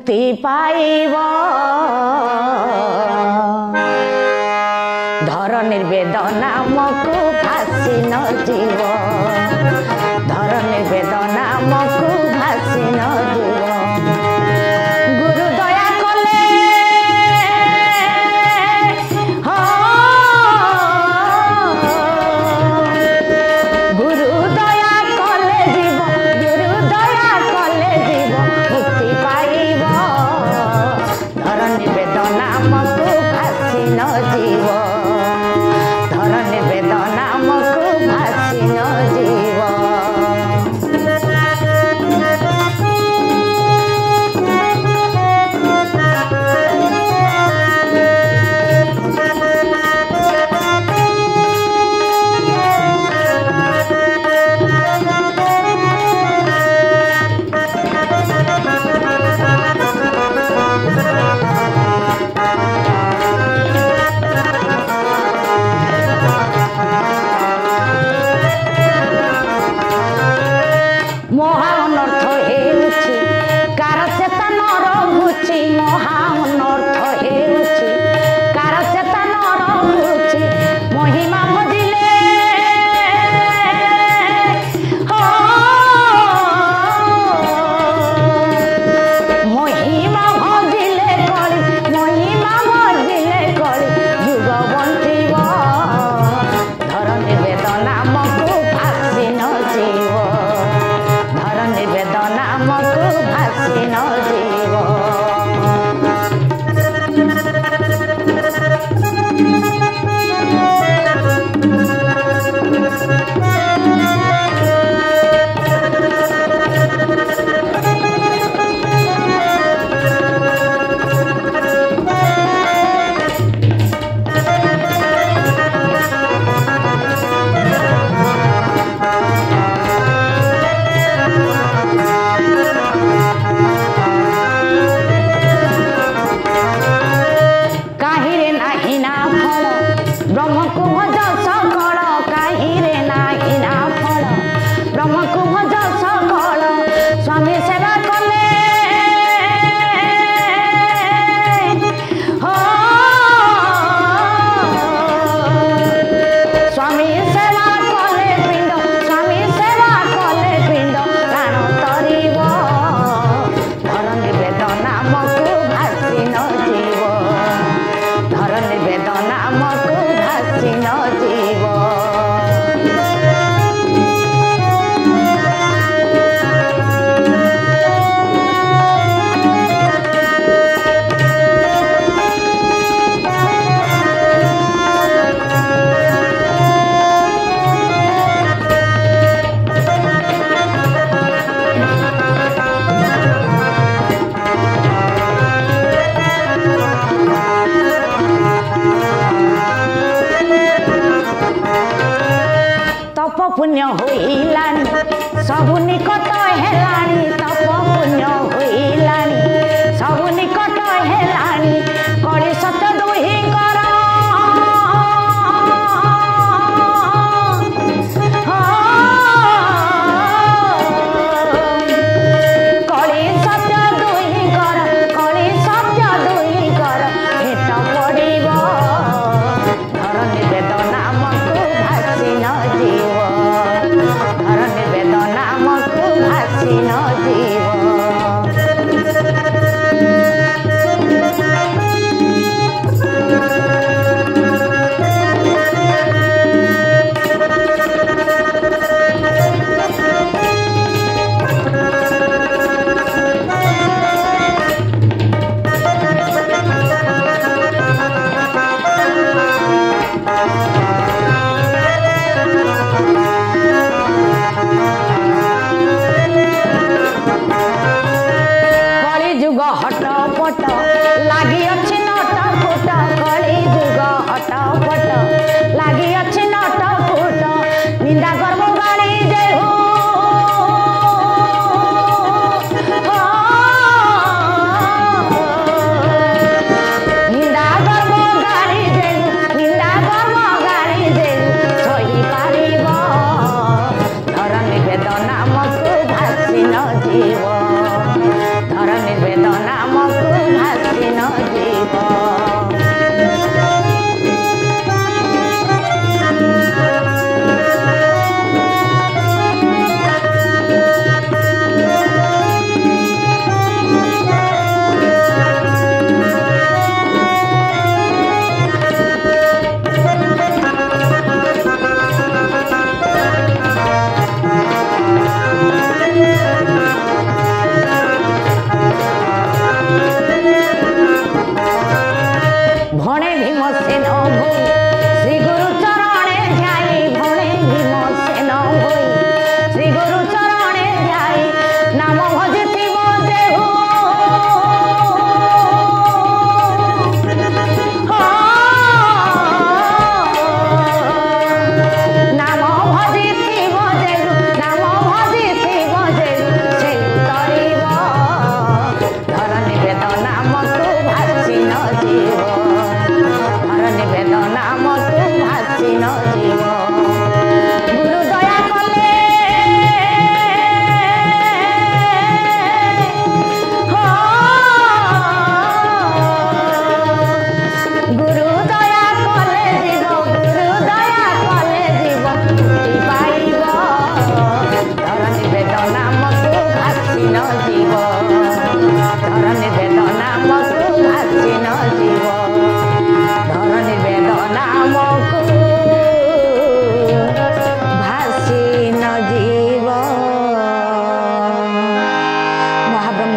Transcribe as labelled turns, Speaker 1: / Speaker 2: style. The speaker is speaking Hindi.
Speaker 1: मुक्ति पाइब धर निर्वेद नामक भासी न जीव धर निर्वेद नामक भासी न जीव गुरु दया कले गुरु दया कले जीव गुरु दया कले जीव मुक्ति पाइब धर निर्वेद नामक भासी न जीव धर निर्वेद नामक भासी न जीव पुण्य होइलानी सबु निकट हेलानी तप पुण्य होइलानी सबु निकट हेलानी कଳି सत्य दुहि कर कଳି सत्य दुहि कर कଳି सत्य दुहि कर भेट पड़िब धर निर्वेद नामक भासी न जीव धर निर्वेद नामक भासी न जीव हटपट लगी अच्छी नटफुट कली जुग हटपट लगी अच्छी नटफुट निंदा कर्म गाड़ी देहु निंदा कर्म गाड़ी देहु निंदा कर्म गाड़ी देहु सही पारिब धर निर्वेद नामक भासी न जीव धर निर्वेद नाम হই